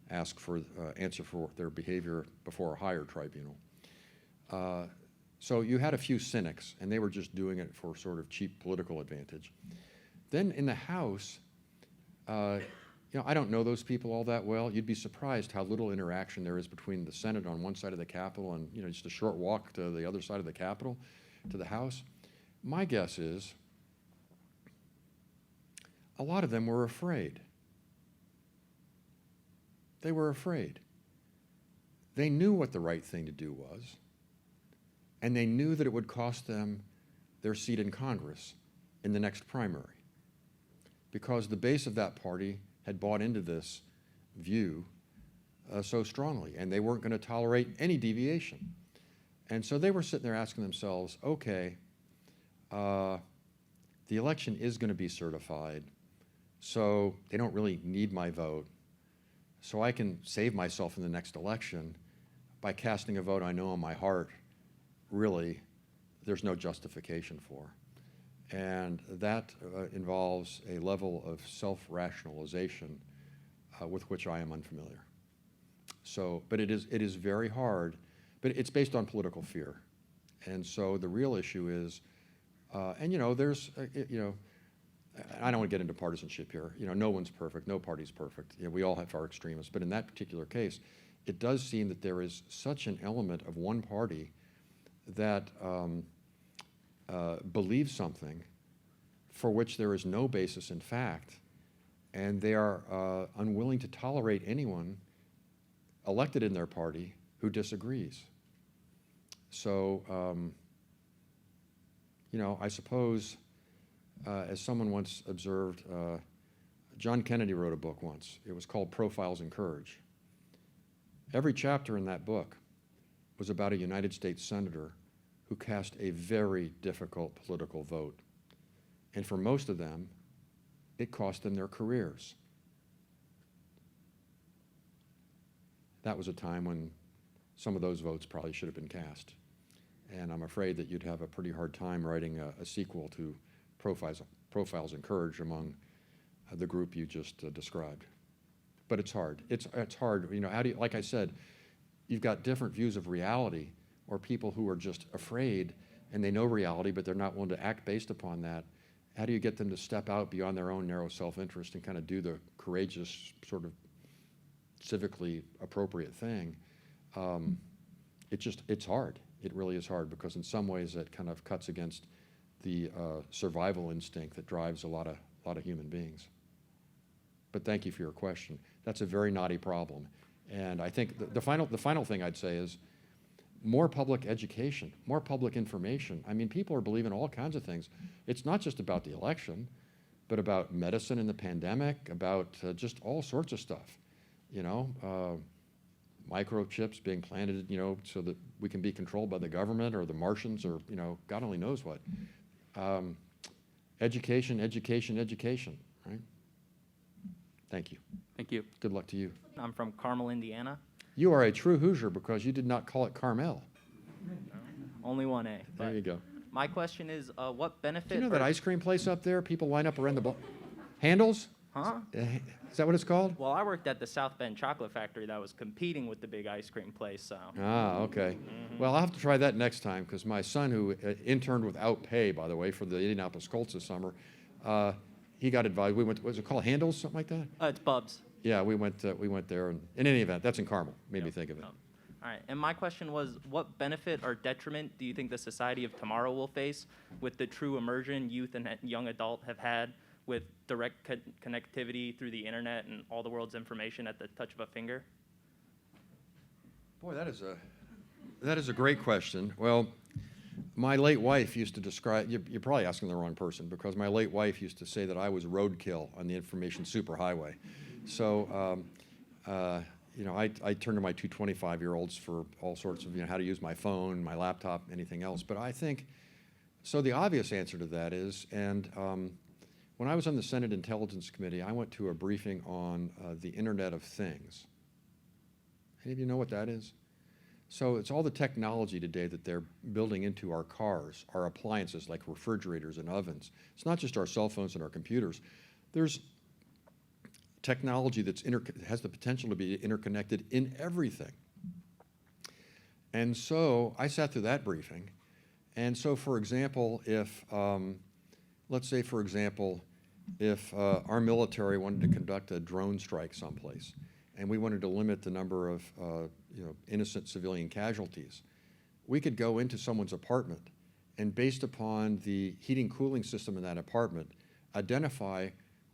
answer for their behavior before a higher tribunal. So you had a few cynics, and they were just doing it for sort of cheap political advantage. Then in the House, I don't know those people all that well. You'd be surprised how little interaction there is between the Senate on one side of the Capitol and just a short walk to the other side of the Capitol, to the House. My guess is a lot of them were afraid. They were afraid. They knew what the right thing to do was, and they knew that it would cost them their seat in Congress in the next primary, because the base of that party had bought into this view so strongly, and they weren't going to tolerate any deviation. And so they were sitting there asking themselves, okay, the election is going to be certified, so they don't really need my vote. So I can save myself in the next election by casting a vote I know in my heart, really, there's no justification for. And that involves a level of self-rationalization with which I am unfamiliar. So, but it is very hard, but it's based on political fear. And so the real issue is, there's, I don't want to get into partisanship here. No one's perfect, no party's perfect. We all have our extremists, but in that particular case, it does seem that there is such an element of one party that believes something for which there is no basis in fact, and they are unwilling to tolerate anyone elected in their party who disagrees. So, I suppose, as someone once observed, John Kennedy wrote a book once. It was called Profiles in Courage. Every chapter in that book was about a United States senator who cast a very difficult political vote. And for most of them, it cost them their careers. That was a time when some of those votes probably should have been cast. And I'm afraid that you'd have a pretty hard time writing a sequel to Profiles in Courage among the group you just described. But it's hard. It's hard. How do you, like I said, you've got different views of reality, or people who are just afraid and they know reality, but they're not willing to act based upon that. How do you get them to step out beyond their own narrow self-interest and kind of do the courageous, sort of civically appropriate thing? it's hard. It really is hard, because in some ways that kind of cuts against the survival instinct that drives a lot of human beings. But thank you for your question. That's a very knotty problem. And I think the final thing I'd say is more public education, more public information. I mean, people are believing all kinds of things. It's not just about the election, but about medicine and the pandemic, about just all sorts of stuff, you know, microchips being planted, you know, so that we can be controlled by the government or the Martians or, you know, God only knows what. Education, education, education, right? Thank you. Thank you. Good luck to you. I'm from Carmel, Indiana. You are a true Hoosier because you did not call it Carmel. Only one A. There you go. My question is, what benefit? Do you know that ice cream place up there? People line up around the Handles? Huh? Is that what it's called? Well, I worked at the South Bend Chocolate Factory that was competing with the big ice cream place, so. Ah, okay. Well, I'll have to try that next time, because my son, who interned without pay, by the way, for the Indianapolis Colts this summer, he got advised. We went. Was it called Handles, something like that? It's Bub's. Yeah, we went there, and in any event, that's in Carmel. Made me think of it. All right, and my question was, what benefit or detriment do you think the society of tomorrow will face with the true immersion youth and young adult have had with direct connectivity through the internet and all the world's information at the touch of a finger? Boy, that is a great question. Well, my late wife used to describe, you're probably asking the wrong person, because my late wife used to say that I was roadkill on the information superhighway. So, you know, I turn to my two 25-year-olds for all sorts of, you know, how to use my phone, my laptop, anything else. But I think, so the obvious answer to that is, and when I was on the Senate Intelligence Committee, I went to a briefing on the Internet of Things. Any of you know what that is? So it's all the technology today that they're building into our cars, our appliances like refrigerators and ovens. It's not just our cell phones and our computers. There's technology that has the potential to be interconnected in everything. And so I sat through that briefing. And so, for example, if, let's say, for example, if our military wanted to conduct a drone strike someplace, and we wanted to limit the number of you know, innocent civilian casualties, we could go into someone's apartment and, based upon the heating cooling system in that apartment, identify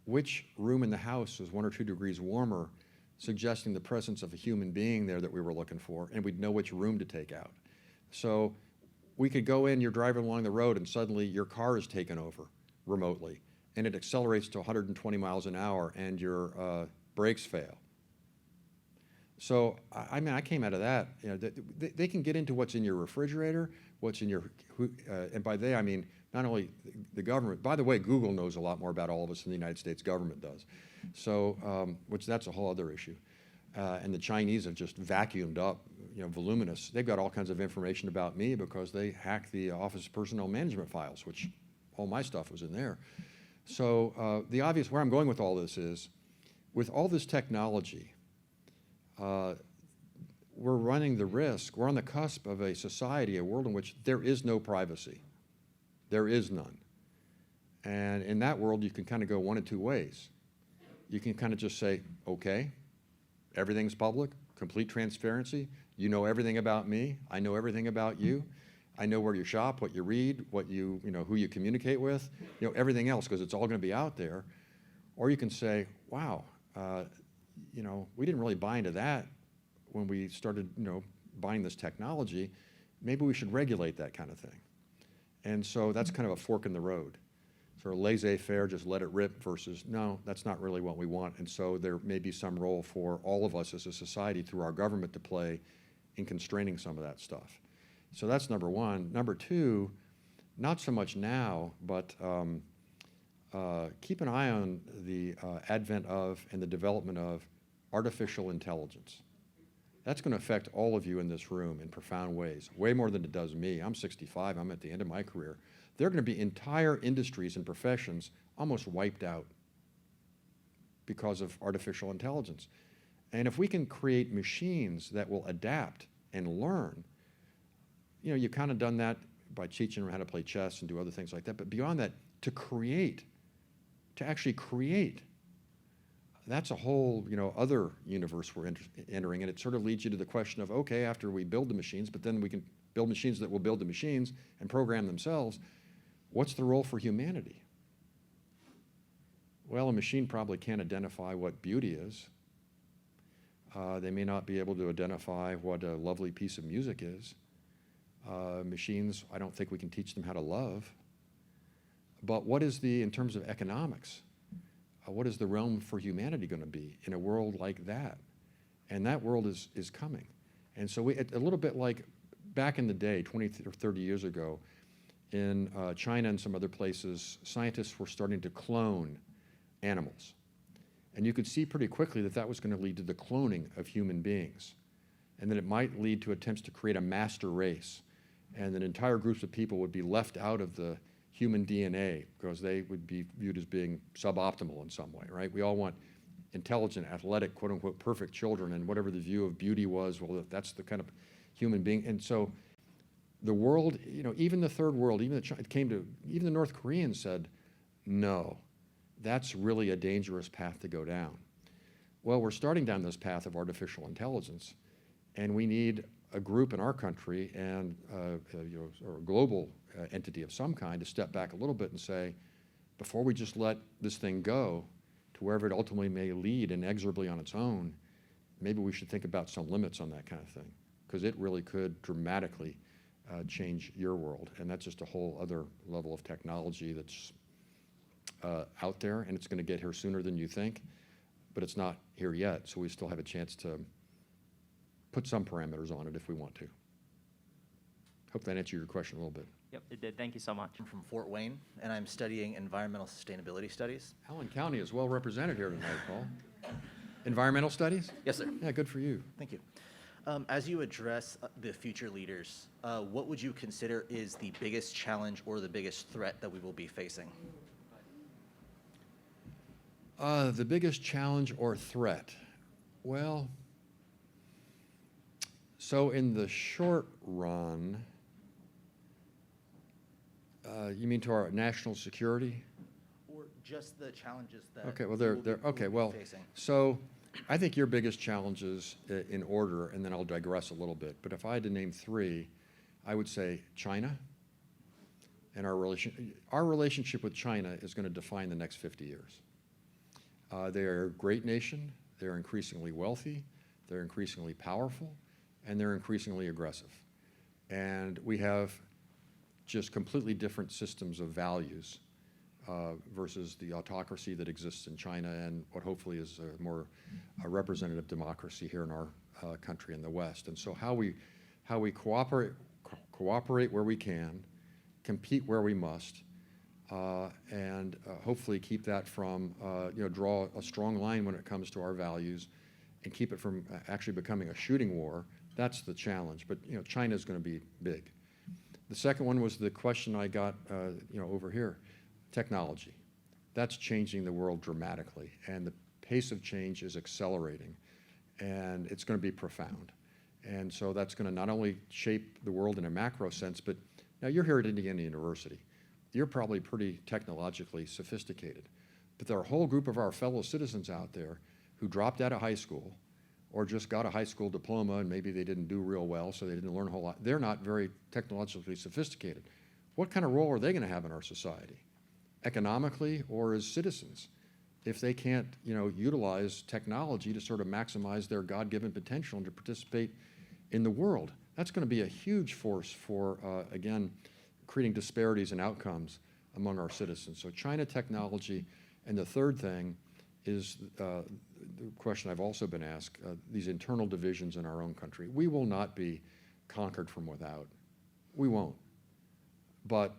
which room in the house was 1 or 2 degrees warmer, suggesting the presence of a human being there that we were looking for, and we'd know which room to take out. So we could go in, you're driving along the road, and suddenly your car is taken over remotely, and it accelerates to 120 miles an hour, and your brakes fail. So, I mean, I came out of that. You know, they can get into what's in your refrigerator, what's in your, and by they I mean not only the government. By the way, Google knows a lot more about all of us than the United States government does. So, which that's a whole other issue. And the Chinese have just vacuumed up, you know, voluminous. They've got all kinds of information about me because they hacked the Office of Personnel Management files, which all my stuff was in there. So the obvious, where I'm going with all this is, with all this technology, we're running the risk, we're on the cusp of a society, a world in which there is no privacy. There is none. And in that world, you can kind of go one of two ways. You can kind of just say, okay, everything's public, complete transparency. You know everything about me. I know everything about you. I know where you shop, what you read, what you know, who you communicate with, you know, everything else, because it's all going to be out there. Or you can say, wow, you know, we didn't really buy into that when we started, you know, buying this technology. Maybe we should regulate that kind of thing. And so that's kind of a fork in the road. Sort of laissez-faire, just let it rip, versus no, that's not really what we want. And so there may be some role for all of us as a society through our government to play in constraining some of that stuff. So that's number one. Number two, not so much now, but keep an eye on the advent of and the development of artificial intelligence. That's going to affect all of you in this room in profound ways, way more than it does me. I'm 65, I'm at the end of my career. There are going to be entire industries and professions almost wiped out because of artificial intelligence. And if we can create machines that will adapt and learn, you know, you've kind of done that by teaching them how to play chess and do other things like that. But beyond that, to actually create, that's a whole, other universe we're entering, and it sort of leads you to the question of, okay, after we build the machines, but then we can build machines that will build the machines and program themselves, what's the role for humanity? Well, a machine probably can't identify what beauty is. They may not be able to identify what a lovely piece of music is. Machines, I don't think we can teach them how to love. But what is in terms of economics, what is the realm for humanity going to be in a world like that? And that world is coming. And so a little bit like back in the day, 20 or 30 years ago, in China and some other places, scientists were starting to clone animals. And you could see pretty quickly that that was going to lead to the cloning of human beings, and that it might lead to attempts to create a master race, and that entire groups of people would be left out of the human DNA because they would be viewed as being suboptimal in some way, right? We all want intelligent, athletic, quote unquote, perfect children, and whatever the view of beauty was, well, that's the kind of human being. And so the world, even the third world, even the North Koreans said, no, that's really a dangerous path to go down. Well, we're starting down this path of artificial intelligence, and we need a group in our country and or a global entity of some kind to step back a little bit and say, before we just let this thing go to wherever it ultimately may lead inexorably on its own, maybe we should think about some limits on that kind of thing, because it really could dramatically change your world. And that's just a whole other level of technology that's out there, and it's going to get here sooner than you think, but it's not here yet, so we still have a chance to put some parameters on it if we want to. Hope that answered your question a little bit. Yep, it did. Thank you so much. I'm from Fort Wayne, and I'm studying environmental sustainability studies. Allen County is well represented here tonight, Paul. Environmental studies? Yes, sir. Yeah, good for you. Thank you. As you address the future leaders, what would you consider is the biggest challenge or the biggest threat that we will be facing? The biggest challenge or threat? Well, so in the short run, you mean to our national security? Or just the challenges that Okay, well, we will be facing? So I think your biggest challenges in order, and then I'll digress a little bit, but if I had to name three, I would say China, and our relationship with China is going to define the next 50 years. They are a great nation, they're increasingly wealthy, they're increasingly powerful, and they're increasingly aggressive. And we have just completely different systems of values versus the autocracy that exists in China and what hopefully is a more representative democracy here in our country in the West. And so how we cooperate where we can, compete where we must, and hopefully keep that from, draw a strong line when it comes to our values and keep it from actually becoming a shooting war. That's the challenge. But, China's going to be big. The second one was the question I got, over here, technology. That's changing the world dramatically, and the pace of change is accelerating, and it's going to be profound. And so that's going to not only shape the world in a macro sense, but now you're here at Indiana University. You're probably pretty technologically sophisticated, but there are a whole group of our fellow citizens out there who dropped out of high school or just got a high school diploma and maybe they didn't do real well, so they didn't learn a whole lot. They're not very technologically sophisticated. What kind of role are they going to have in our society, economically or as citizens, if they can't, utilize technology to sort of maximize their God-given potential and to participate in the world? That's going to be a huge force for, again, creating disparities in outcomes among our citizens. So China, technology, and the third thing is the question I've also been asked, these internal divisions in our own country. We will not be conquered from without. We won't. But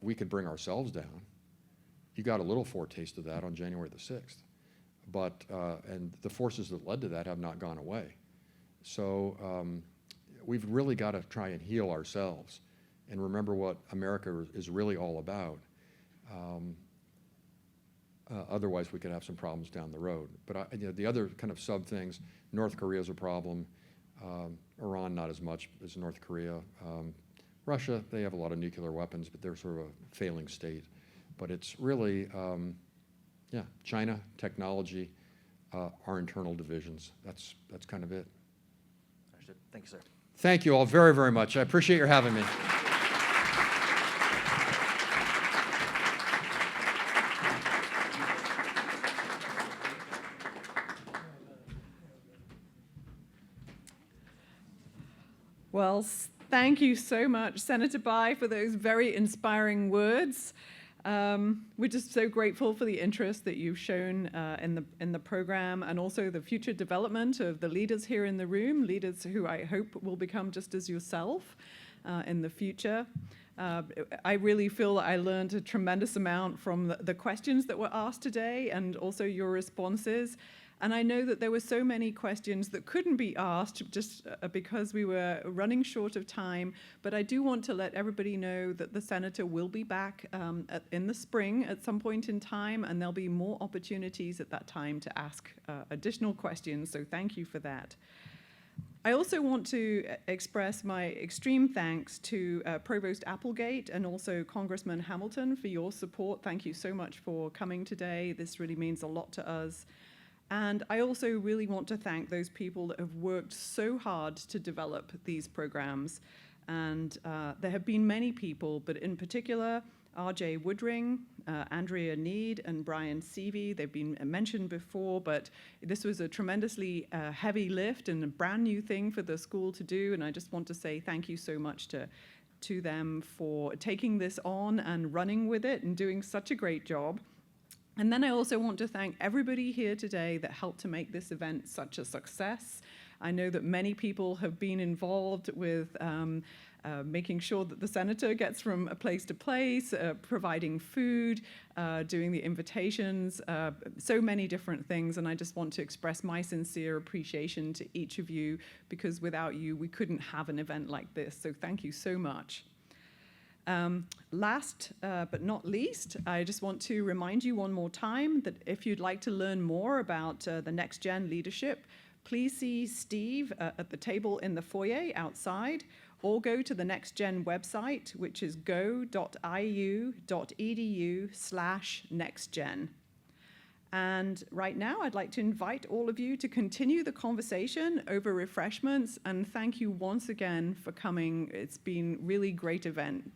we could bring ourselves down. You got a little foretaste of that on January the 6th. But, and the forces that led to that have not gone away. So we've really got to try and heal ourselves and remember what America is really all about. Otherwise, we could have some problems down the road. But the other kind of sub things, North Korea is a problem. Iran, not as much as North Korea. Russia, they have a lot of nuclear weapons, but they're sort of a failing state. But it's really, China, technology, our internal divisions. That's kind of it. Understood. Thank you, sir. Thank you all very, very much. I appreciate your having me. Well, thank you so much, Senator Bayh, for those very inspiring words. We're just so grateful for the interest that you've shown in the program, and also the future development of the leaders here in the room, leaders who I hope will become just as yourself in the future. I really feel that I learned a tremendous amount from the questions that were asked today, and also your responses. And I know that there were so many questions that couldn't be asked just because we were running short of time. But I do want to let everybody know that the Senator will be back in the spring at some point in time, and there'll be more opportunities at that time to ask additional questions. So thank you for that. I also want to express my extreme thanks to Provost Applegate and also Congressman Hamilton for your support. Thank you so much for coming today. This really means a lot to us. And I also really want to thank those people that have worked so hard to develop these programs. And there have been many people, but in particular, R.J. Woodring, Andrea Need, and Brian Seavey. They've been mentioned before, but this was a tremendously heavy lift and a brand new thing for the school to do. And I just want to say thank you so much to them for taking this on and running with it and doing such a great job. And then I also want to thank everybody here today that helped to make this event such a success. I know that many people have been involved with making sure that the Senator gets from a place to place, providing food, doing the invitations, so many different things. And I just want to express my sincere appreciation to each of you, because without you, we couldn't have an event like this. So thank you so much. Last but not least, I just want to remind you one more time that if you'd like to learn more about the NextGen Leadership, please see Steve at the table in the foyer outside, or go to the NextGen website, which is go.iu.edu/NextGen. And right now, I'd like to invite all of you to continue the conversation over refreshments, and thank you once again for coming. It's been a really great event.